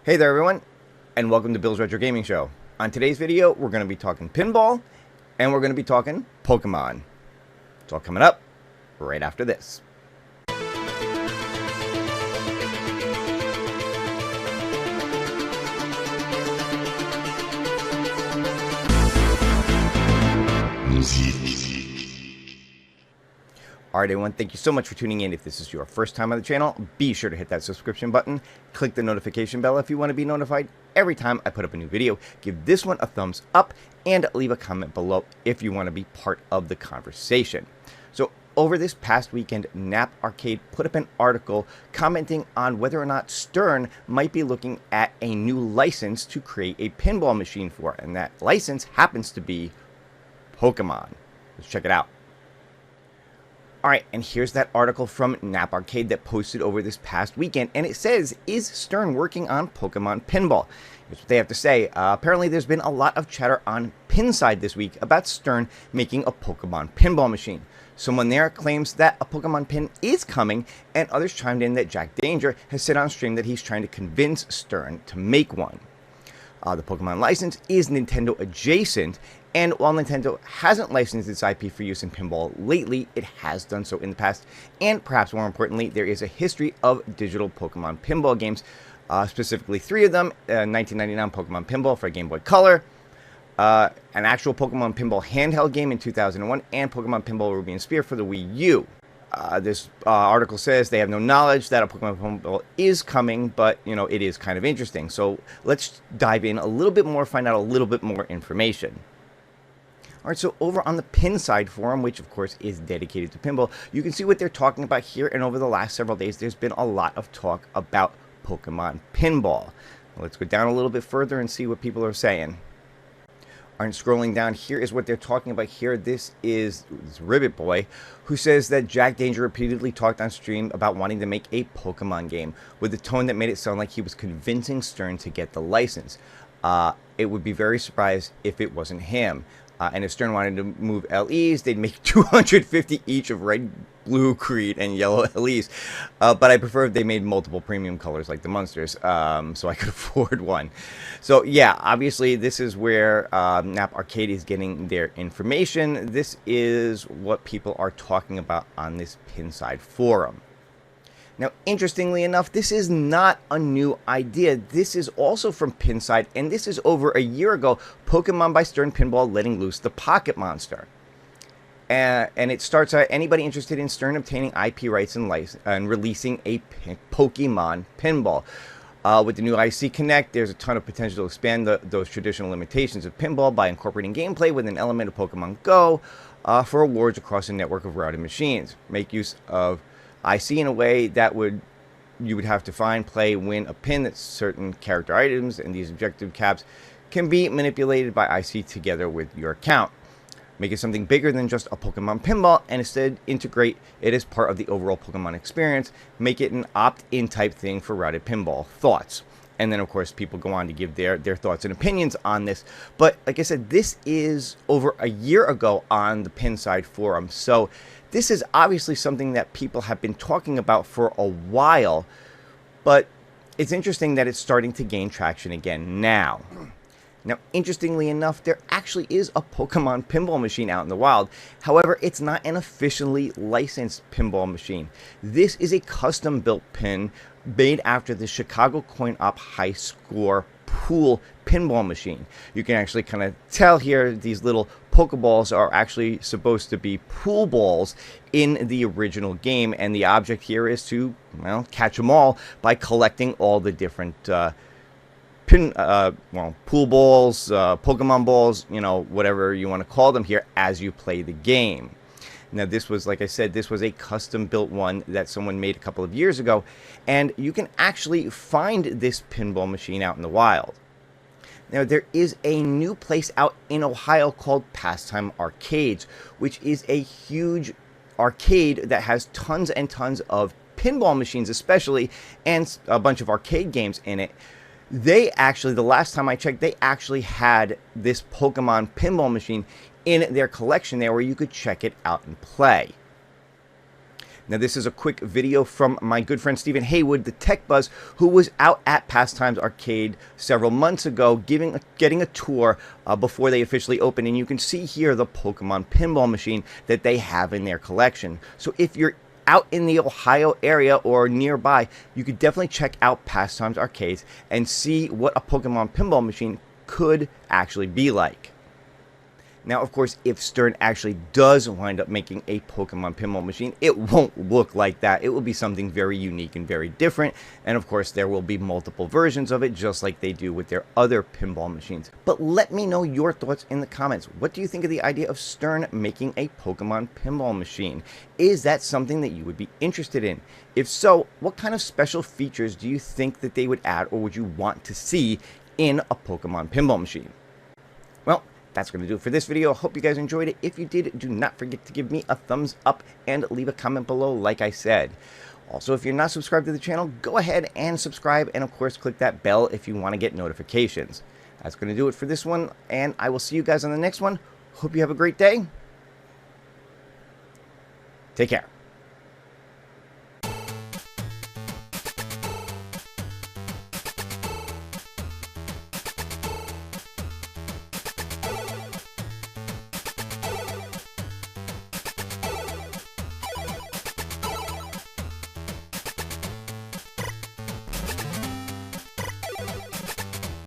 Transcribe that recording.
Hey there everyone, and welcome to Bill's Retro Gaming Show. On today's video, we're going to be talking pinball, and we're going to be talking Pokemon. It's all coming up right after this. Alright everyone, thank you so much for tuning in. If this is your first time on the channel, be sure to hit that subscription button, click the notification bell if you want to be notified every time I put up a new video, give this one a thumbs up, and leave a comment below if you want to be part of the conversation. So over this past weekend, Knapp Arcade put up an article commenting on whether or not Stern might be looking at a new license to create a pinball machine for, and that license happens to be Pokemon. Let's check it out. Alright, and here's that article from Knapp Arcade that posted over this past weekend, and it says, is Stern working on Pokemon Pinball? Here's what they have to say. Apparently there's been a lot of chatter on Pinside this week about Stern making a Pokemon Pinball machine. Someone there claims that a Pokemon Pin is coming, and others chimed in that Jack Danger has said on stream that he's trying to convince Stern to make one. The Pokemon license is Nintendo adjacent, and while Nintendo hasn't licensed its IP for use in pinball lately, it has done so in the past, and perhaps more importantly, there is a history of digital Pokemon pinball games, specifically 3 of them, 1999 Pokemon Pinball for Game Boy Color, an actual Pokemon Pinball handheld game in 2001, and Pokemon Pinball Ruby and Spear for the Wii U. This article says they have no knowledge that a Pokemon Pinball is coming, but, you know, it is kind of interesting. So let's dive in a little bit more, find out a little bit more information. Alright, so over on the Pinside forum, which of course is dedicated to pinball, you can see what they're talking about here, and over the last several days there's been a lot of talk about Pokemon Pinball. Let's go down a little bit further and see what people are saying. Alright, scrolling down, here is what they're talking about here. This is Ribbit Boy, who says that Jack Danger repeatedly talked on stream about wanting to make a Pokemon game, with a tone that made it sound like he was convincing Stern to get the license. It would be very surprised if it wasn't him. And if Stern wanted to move LEs, they'd make 250 each of red, blue, green, and yellow LEs. But I prefer if they made multiple premium colors like the Munsters, so I could afford one. So yeah, obviously this is where Knapp Arcade is getting their information. This is what people are talking about on this Pinside forum. Now, interestingly enough, this is not a new idea. This is also from Pinside, and this is over a year ago, Pokemon by Stern Pinball letting loose the Pocket Monster. And it starts out, anybody interested in Stern obtaining IP rights and releasing a Pokemon Pinball. With the new IC Connect, there's a ton of potential to expand those traditional limitations of pinball by incorporating gameplay with an element of Pokemon Go for awards across a network of routed machines. Make use of IC in a way that you would have to find, play, win a pin that's certain character items, and these objective caps can be manipulated by IC together with your account. Make it something bigger than just a Pokemon Pinball, and instead integrate it as part of the overall Pokemon experience. Make it an opt-in type thing for routed pinball. Thoughts? And then, of course, people go on to give their thoughts and opinions on this. But, like I said, this is over a year ago on the Pinside forum. So this is obviously something that people have been talking about for a while. But it's interesting that it's starting to gain traction again now. Now, interestingly enough, there actually is a Pokemon pinball machine out in the wild. However, it's not an officially licensed pinball machine. This is a custom-built pin made after the Chicago Coin-Op High Score Pool pinball machine. You can actually kind of tell here these little Pokeballs are actually supposed to be pool balls in the original game, and the object here is to, well, catch them all by collecting all the different pool balls, Pokemon balls, you know, whatever you want to call them here as you play the game. Now, this was, like I said, this was a custom-built one that someone made a couple of years ago, and you can actually find this pinball machine out in the wild. Now, there is a new place out in Ohio called Pastime Arcades, which is a huge arcade that has tons and tons of pinball machines especially, and a bunch of arcade games in it. They actually, the last time I checked, they actually had this Pokemon pinball machine in their collection there where you could check it out and play. Now, this is a quick video from my good friend Stephen Haywood, the Tech Buzz, who was out at Pastime Arcade several months ago getting a tour before they officially opened. And you can see here the Pokemon Pinball machine that they have in their collection. So if you're out in the Ohio area or nearby, you could definitely check out Pastime Arcades and see what a Pokemon Pinball machine could actually be like. Now, of course, if Stern actually does wind up making a Pokemon Pinball machine, it won't look like that. It will be something very unique and very different. And of course, there will be multiple versions of it, just like they do with their other pinball machines. But let me know your thoughts in the comments. What do you think of the idea of Stern making a Pokemon Pinball machine? Is that something that you would be interested in? If so, what kind of special features do you think that they would add or would you want to see in a Pokemon Pinball machine? Well, that's going to do it for this video. I hope you guys enjoyed it. If you did, do not forget to give me a thumbs up and leave a comment below like I said. Also, if you're not subscribed to the channel, go ahead and subscribe, and of course click that bell if you want to get notifications. That's going to do it for this one, and I will see you guys on the next one. Hope you have a great day. Take care.